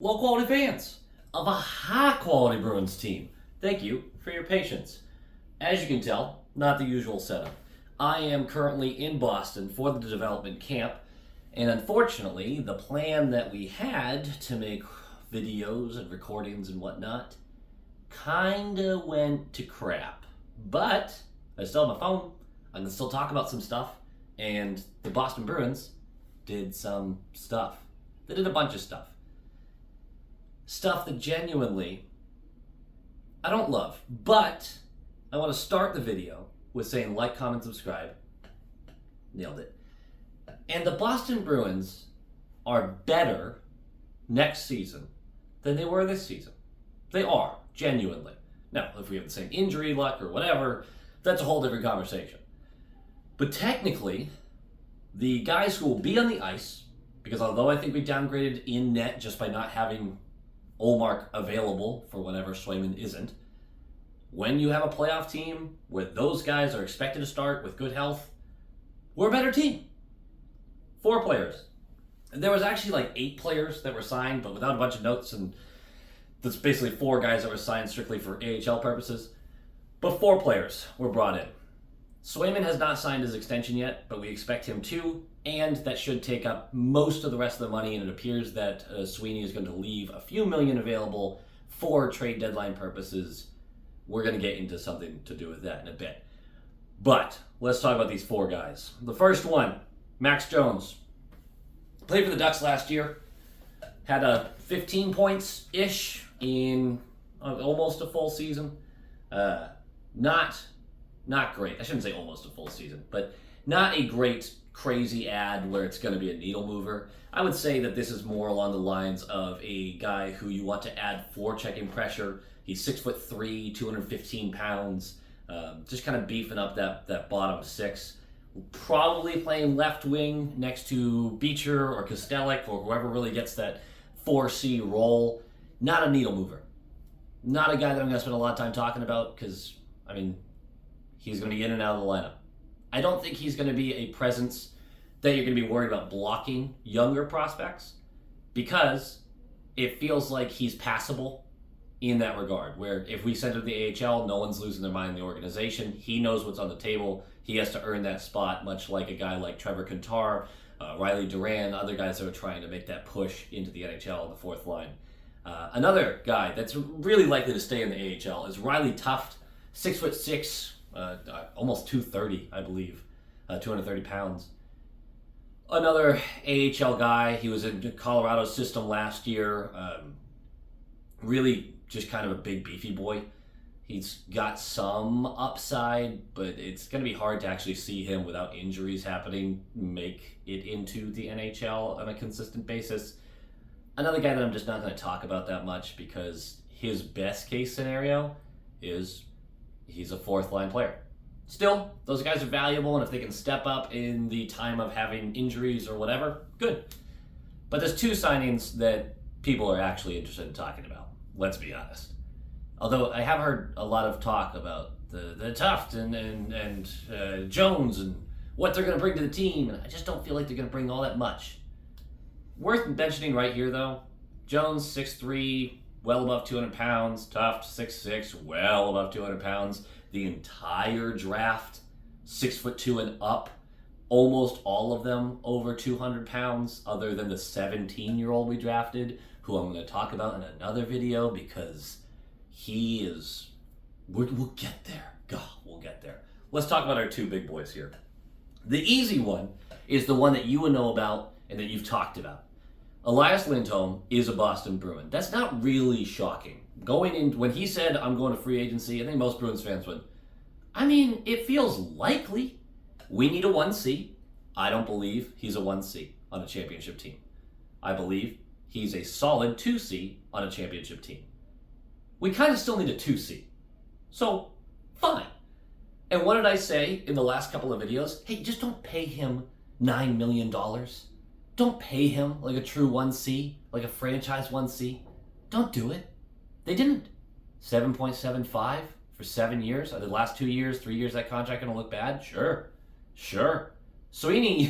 Low-quality fans of a high-quality Bruins team. Thank you for your patience. As you can tell, not the usual setup. I am currently in Boston for the development camp, and unfortunately, the plan that we had to make videos and recordings and whatnot kinda went to crap. But I still have my phone. I can still talk about some stuff, and the Boston Bruins did some stuff. They did a bunch of stuff. Stuff that genuinely I don't love. But I want to start the video with saying like, comment, subscribe. Nailed it. And the Boston Bruins are better next season than they were this season. They are, genuinely. Now, if we have the same injury luck or whatever, that's a whole different conversation. But technically, the guys who will be on the ice, because although I think we downgraded in net just by not having Olmark available for whenever Swayman isn't, when you have a playoff team where those guys are expected to start with good health, we're a better team. 4 players. There was actually like 8 players that were signed, but without a bunch of notes, and that's basically 4 guys that were signed strictly for AHL purposes. But 4 players were brought in. Swayman has not signed his extension yet, but we expect him to, and that should take up most of the rest of the money, and it appears that Sweeney is going to leave a few million available for trade deadline purposes. We're going to get into something to do with that in a bit. But let's talk about these 4 guys. The first one, Max Jones. Played for the Ducks last year. Had a 15 points-ish in almost a full season. Not great. I shouldn't say almost a full season, but not a great, crazy ad where it's going to be a needle mover. I would say that this is more along the lines of a guy who you want to add forechecking pressure. He's 6'3", 215 pounds, just kind of beefing up that bottom 6. Probably playing left wing next to Beecher or Kostelic or whoever really gets that 4C role. Not a needle mover. Not a guy that I'm going to spend a lot of time talking about because, he's going to be in and out of the lineup. I don't think he's going to be a presence that you're going to be worried about blocking younger prospects because it feels like he's passable in that regard, where if we send him to the AHL, no one's losing their mind in the organization. He knows what's on the table. He has to earn that spot, much like a guy like Trevor Kantar, Riley Duran, other guys that are trying to make that push into the NHL on the 4th line. Another guy that's really likely to stay in the AHL is Riley Tuft, 6'6", almost 230, I believe, 230 pounds. Another AHL guy. He was in Colorado's system last year. Really just kind of a big, beefy boy. He's got some upside, but it's going to be hard to actually see him without injuries happening make it into the NHL on a consistent basis. Another guy that I'm just not going to talk about that much because his best case scenario is he's a 4th line player. Still, those guys are valuable, and if they can step up in the time of having injuries or whatever, good. But there's 2 signings that people are actually interested in talking about. Let's be honest. Although I have heard a lot of talk about the Tuft and Jones and what they're going to bring to the team, and I just don't feel like they're going to bring all that much. Worth mentioning right here, though, Jones 6'3", well above 200 pounds. Tuft 6'6", well above 200 pounds. The entire draft, 6'2" and up. Almost all of them over 200 pounds, other than the 17-year-old we drafted, who I'm going to talk about in another video because he is... We'll get there. God, we'll get there. Let's talk about our 2 big boys here. The easy one is the one that you will know about and that you've talked about. Elias Lindholm is a Boston Bruin. That's not really shocking. Going in, when he said, I'm going to free agency, I think most Bruins fans went, it feels likely. We need a 1C. I don't believe he's a 1C on a championship team. I believe he's a solid 2C on a championship team. We kind of still need a 2C. So, fine. And what did I say in the last couple of videos? Hey, just don't pay him $9 million. Don't pay him like a true 1C, like a franchise 1C. Don't do it. They didn't. 7.75 for 7 years. Are the last 2 years, 3 years that contract going to look bad? Sure. Sweeney,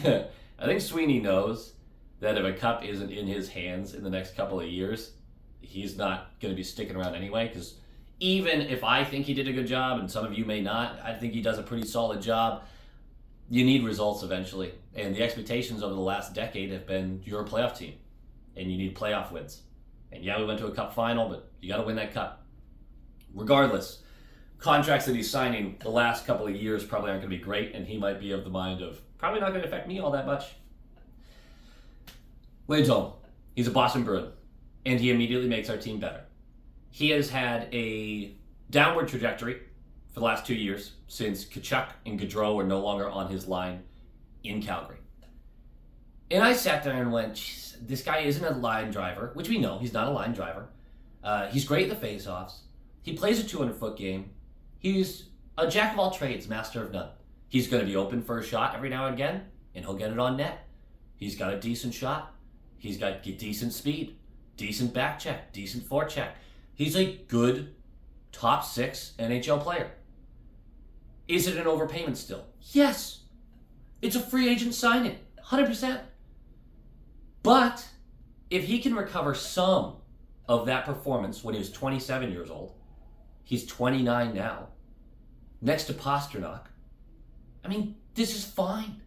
I think Sweeney knows that if a cup isn't in his hands in the next couple of years, he's not going to be sticking around anyway, because even if I think he did a good job, and some of you may not, I think he does a pretty solid job. You need results eventually. And the expectations over the last decade have been you're a playoff team, and you need playoff wins. And yeah, we went to a cup final, but you got to win that cup. Regardless, contracts that he's signing the last couple of years probably aren't going to be great, and he might be of the mind of probably not going to affect me all that much. Lindholm, he's a Boston Bruin, and he immediately makes our team better. He has had a downward trajectory for the last 2 years since Tkachuk and Gaudreau are no longer on his line in Calgary. And I sat there and went, this guy isn't a line driver, which we know he's not a line driver. He's great at the faceoffs. He plays a 200-foot game. He's a jack of all trades, master of none. He's going to be open for a shot every now and again, and he'll get it on net. He's got a decent shot. He's got decent speed, decent back check, decent forecheck. He's a good top 6 NHL player. Is it an overpayment still? Yes. It's a free agent signing, 100%. But if he can recover some of that performance when he was 27 years old, he's 29 now, next to Pastrnak, I mean, this is fine.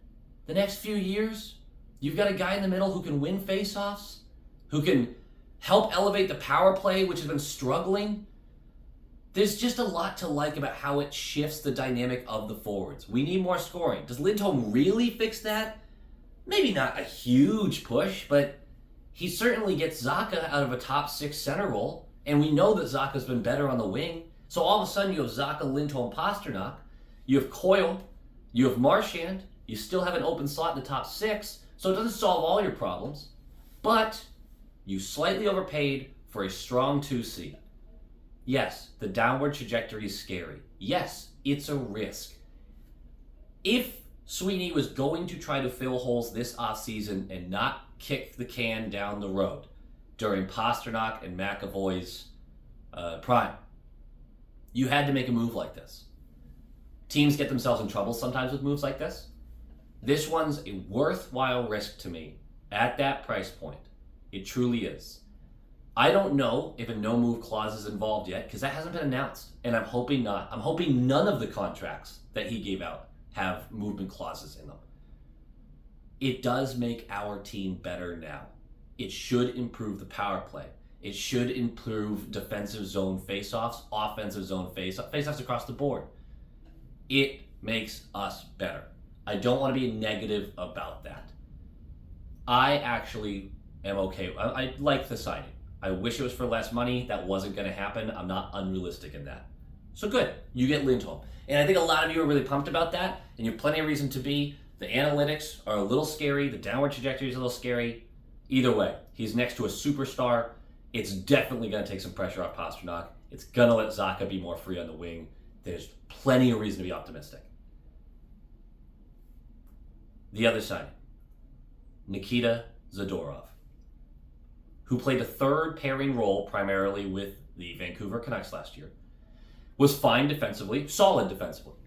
The next few years, you've got a guy in the middle who can win faceoffs, who can help elevate the power play, which has been struggling. There's just a lot to like about how it shifts the dynamic of the forwards. We need more scoring. Does Lindholm really fix that? Maybe not a huge push, but he certainly gets Zacha out of a top 6 center role, and we know that Zacha's been better on the wing. So all of a sudden you have Zacha, Lindholm, Pastrnak, you have Coyle, you have Marchand, you still have an open slot in the top 6, so it doesn't solve all your problems, but you slightly overpaid for a strong 2C. Yes, the downward trajectory is scary. Yes, it's a risk. If Sweeney was going to try to fill holes this offseason and not kick the can down the road during Pastrnak and McAvoy's prime, you had to make a move like this. Teams get themselves in trouble sometimes with moves like this. This one's a worthwhile risk to me at that price point. It truly is. I don't know if a no-move clause is involved yet because that hasn't been announced, and I'm hoping not. I'm hoping none of the contracts that he gave out have movement clauses in them. It does make our team better now. It should improve the power play. It should improve defensive zone faceoffs, offensive zone faceoffs across the board. It makes us better. I don't want to be negative about that. I actually am okay. I like the signing. I wish it was for less money. That wasn't going to happen. I'm not unrealistic in that. So good. You get Lindholm. And I think a lot of you are really pumped about that, and you have plenty of reason to be. The analytics are a little scary. The downward trajectory is a little scary. Either way, he's next to a superstar. It's definitely going to take some pressure off Pastrnak. It's going to let Zacha be more free on the wing. There's plenty of reason to be optimistic. The other side, Nikita Zadorov, who played a third pairing role primarily with the Vancouver Canucks last year, was fine defensively, solid defensively,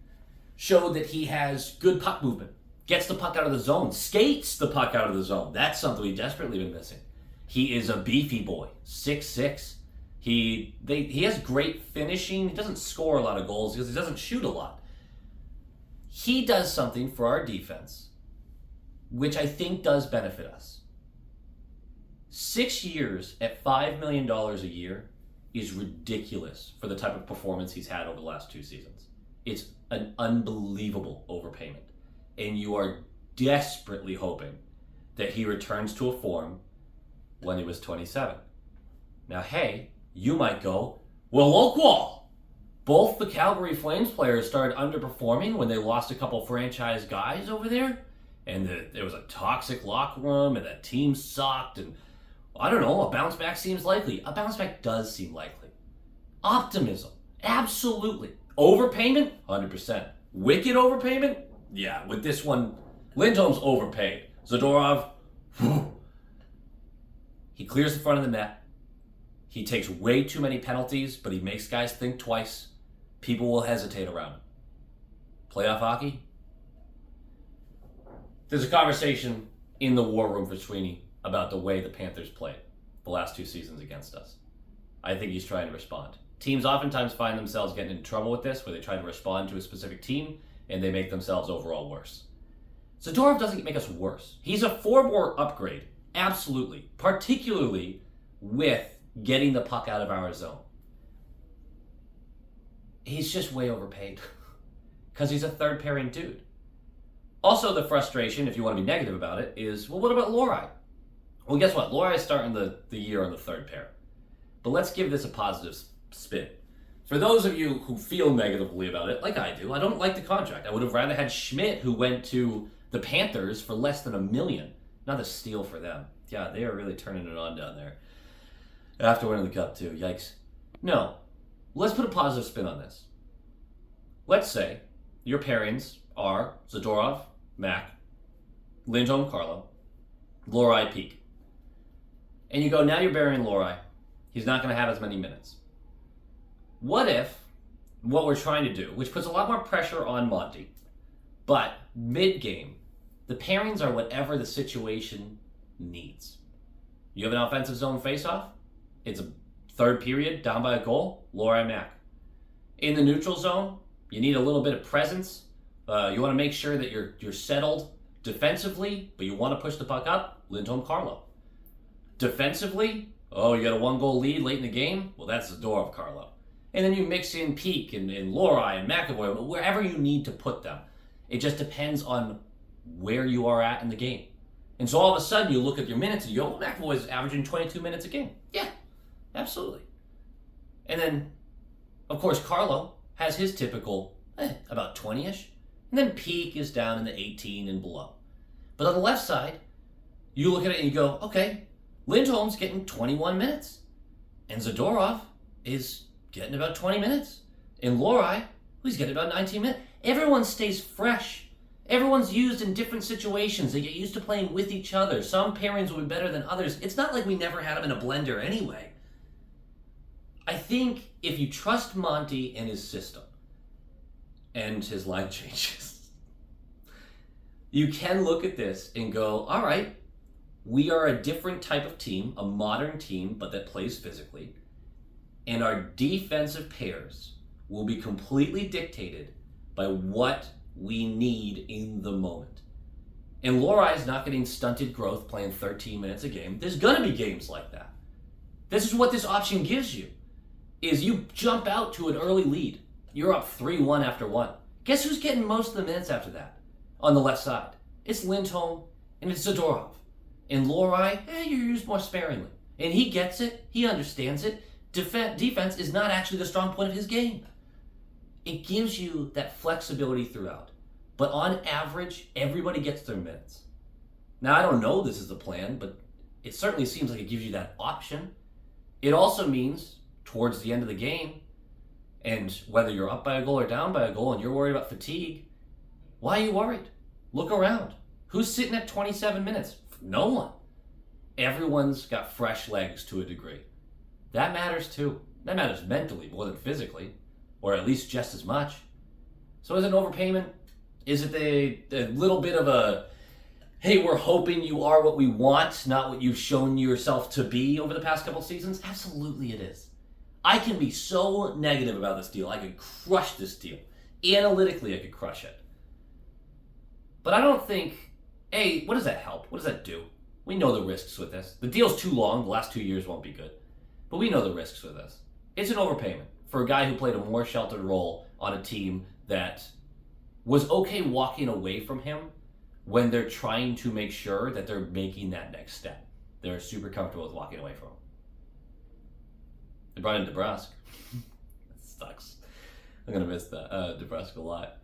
showed that he has good puck movement, gets the puck out of the zone, skates the puck out of the zone. That's something we've desperately been missing. He is a beefy boy, 6'6". He has great finishing. He doesn't score a lot of goals because he doesn't shoot a lot. He does something for our defense, which I think does benefit us. 6 years at $5 million a year is ridiculous for the type of performance he's had over the last 2 seasons. It's an unbelievable overpayment. And you are desperately hoping that he returns to a form when he was 27. Now, hey, you might go, well, Oakwall, both the Calgary Flames players started underperforming when they lost a couple franchise guys over there, and there was a toxic locker room, and that team sucked, and I don't know, a bounce back seems likely. A bounce back does seem likely. Optimism, absolutely. Overpayment, 100%. Wicked overpayment? Yeah, with this one, Lindholm's overpaid. Zadorov, whew. He clears the front of the net. He takes way too many penalties, but he makes guys think twice. People will hesitate around him. Playoff hockey? There's a conversation in the war room for Sweeney about the way the Panthers played the last 2 seasons against us. I think he's trying to respond. Teams oftentimes find themselves getting in trouble with this, where they try to respond to a specific team, and they make themselves overall worse. Zadorov doesn't make us worse. He's a four-more upgrade, absolutely, particularly with getting the puck out of our zone. He's just way overpaid because he's a third-pairing dude. Also, the frustration, if you want to be negative about it, is, well, what about Lohrei? Well, guess what? Lohrei is starting the year on the third pair. But let's give this a positive spin. For those of you who feel negatively about it, like I do, I don't like the contract. I would have rather had Schmidt, who went to the Panthers for less than $1 million. Not a steal for them. Yeah, they are really turning it on down there. After winning the Cup, too. Yikes. No. Let's put a positive spin on this. Let's say your pairings are Zadorov, Mac, Lindholm, Carlo, Lohrei, Peak. And you go, now you're burying Lohrei. He's not going to have as many minutes. What if what we're trying to do, which puts a lot more pressure on Monty, but mid-game, the pairings are whatever the situation needs. You have an offensive zone face-off. It's a third period, down by a goal, Lohrei, Mac. In the neutral zone, you need a little bit of presence. You want to make sure that you're settled defensively, but you want to push the puck up, Lindholm, Carlo. Defensively, you got a 1-goal lead late in the game? Well, that's Zadorov, Carlo. And then you mix in Peak and Lohrei and McAvoy, wherever you need to put them. It just depends on where you are at in the game. And so all of a sudden you look at your minutes and you go, McAvoy's averaging 22 minutes a game. Yeah, absolutely. And then, of course, Carlo has his typical about 20-ish. And then Peak is down in the 18 and below. But on the left side, you look at it and you go, okay, Lindholm's getting 21 minutes. And Zadorov is getting about 20 minutes. And Lohrei, he's getting about 19 minutes. Everyone stays fresh. Everyone's used in different situations. They get used to playing with each other. Some pairings will be better than others. It's not like we never had them in a blender anyway. I think if you trust Monty and his system and his line changes, you can look at this and go, all right, we are a different type of team, a modern team, but that plays physically. And our defensive pairs will be completely dictated by what we need in the moment. And Lohrei not getting stunted growth playing 13 minutes a game. There's going to be games like that. This is what this option gives you, is you jump out to an early lead. You're up 3-1 after 1. Guess who's getting most of the minutes after that on the left side? It's Lindholm and it's Zadorov. And Lohrei, you're used more sparingly. And he gets it. He understands it. Defense is not actually the strong point of his game. It gives you that flexibility throughout. But on average, everybody gets their minutes. Now, I don't know this is the plan, but it certainly seems like it gives you that option. It also means, towards the end of the game, and whether you're up by a goal or down by a goal and you're worried about fatigue, why are you worried? Look around. Who's sitting at 27 minutes? No one. Everyone's got fresh legs to a degree. That matters too. That matters mentally more than physically, or at least just as much. So is it an overpayment? Is it a little bit of a, hey, we're hoping you are what we want, not what you've shown yourself to be over the past couple seasons? Absolutely it is. I can be so negative about this deal. I could crush this deal. Analytically, I could crush it. But I don't think, what does that help? What does that do? We know the risks with this. The deal's too long. The last 2 years won't be good. But we know the risks with this. It's an overpayment for a guy who played a more sheltered role on a team that was okay walking away from him when they're trying to make sure that they're making that next step. They're super comfortable with walking away from him. They brought in DeBrusk. That sucks. I'm going to miss that DeBrusk a lot.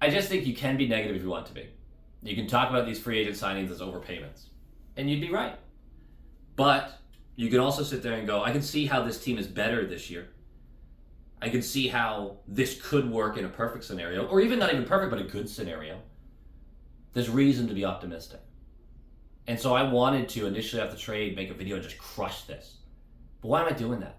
I just think you can be negative if you want to be. You can talk about these free agent signings as overpayments, and you'd be right. But you can also sit there and go, I can see how this team is better this year. I can see how this could work in a perfect scenario, or even not even perfect, but a good scenario. There's reason to be optimistic. And so I wanted to initially have the trade, make a video and just crush this. But why am I doing that?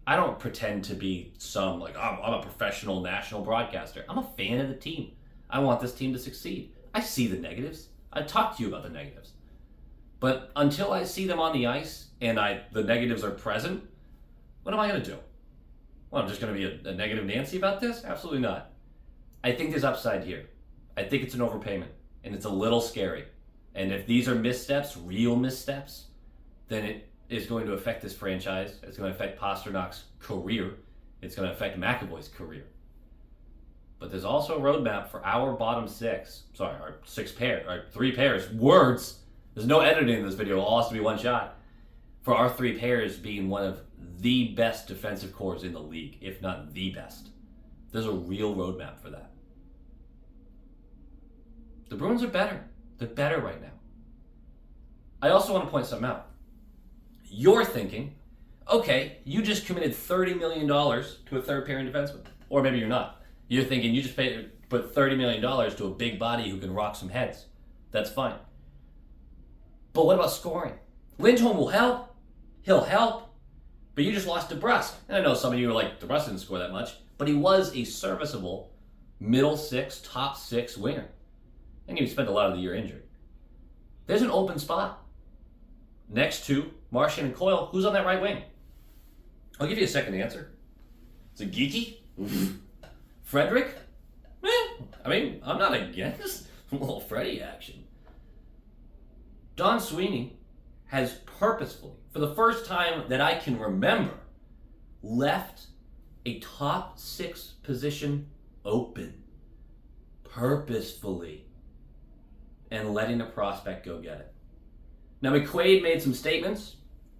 I don't pretend to be some, I'm a professional national broadcaster. I'm a fan of the team. I want this team to succeed. I see the negatives. I talk to you about the negatives. But until I see them on the ice and the negatives are present, what am I going to do? Well, I'm just going to be a negative Nancy about this? Absolutely not. I think there's upside here. I think it's an overpayment, and it's a little scary. And if these are missteps, real missteps, then it is going to affect this franchise. It's going to affect Pasternak's career. It's going to affect McAvoy's career. But there's also a roadmap for our bottom six. Sorry, our three pairs. Words. There's no editing in this video. It all has to be one shot. For our three pairs being one of the best defensive cores in the league, if not the best. There's a real roadmap for that. The Bruins are better. They're better right now. I also want to point something out. You're thinking, okay, you just committed $30 million to a third pairing defenseman. Or maybe you're not. You're thinking you just put $30 million to a big body who can rock some heads. That's fine. But what about scoring? Lindholm will help. He'll help. But you just lost DeBrusk. And I know some of you are like, DeBrusk didn't score that much. But he was a serviceable middle six, top six winger. And he spent a lot of the year injured. There's an open spot. Next to Marchand and Coyle, who's on that right wing? I'll give you a second answer. Is it Geeky? Frederick? I mean, I'm not against a little Freddie action. Don Sweeney has purposefully, for the first time that I can remember, left a top six position open. Purposefully. And letting a prospect go get it. Now, McQuaid made some statements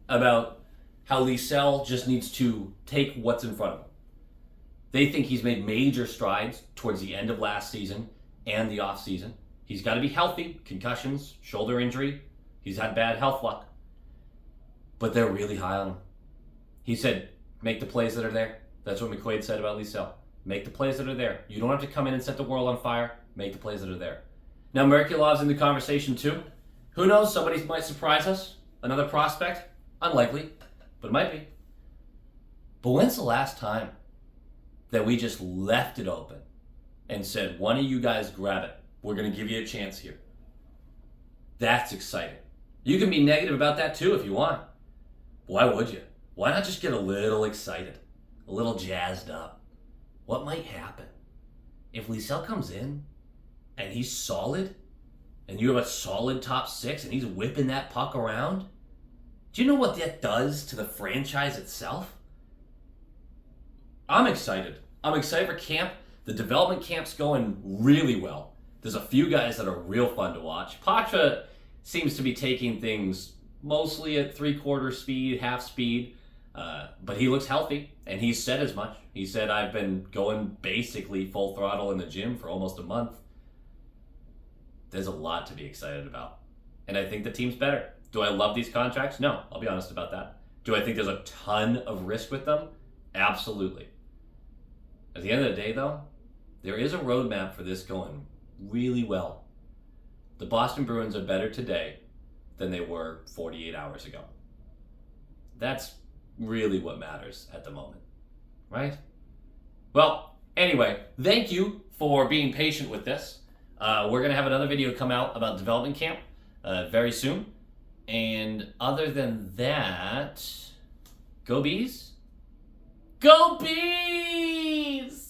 about how Liesel just needs to take what's in front of him. They think he's made major strides towards the end of last season and the offseason. He's got to be healthy. Concussions, shoulder injury. He's had bad health luck. But they're really high on him. He said, make the plays that are there. That's what McQuaid said about Liesel. Make the plays that are there. You don't have to come in and set the world on fire. Make the plays that are there. Now, Merkulov's in the conversation too. Who knows? Somebody might surprise us. Another prospect. Unlikely, but it might be. But when's the last time that we just left it open and said, one of you guys grab it. We're going to give you a chance here. That's exciting. You can be negative about that too if you want. Why would you? Why not just get a little excited? A little jazzed up? What might happen? If Liesel comes in and he's solid, and you have a solid top six, and he's whipping that puck around, do you know what that does to the franchise itself? I'm excited. I'm excited for camp. The development camp's going really well. There's a few guys that are real fun to watch. Pacha seems to be taking things mostly at three-quarter speed, half speed, but he looks healthy, and he said as much. He said, I've been going basically full throttle in the gym for almost a month. There's a lot to be excited about. And I think the team's better. Do I love these contracts? No, I'll be honest about that. Do I think there's a ton of risk with them? Absolutely. At the end of the day, though, there is a roadmap for this going really well. The Boston Bruins are better today than they were 48 hours ago. That's really what matters at the moment, right? Well, anyway, thank you for being patient with this. We're going to have another video come out about development camp very soon. And other than that, go Bees! Go Bees!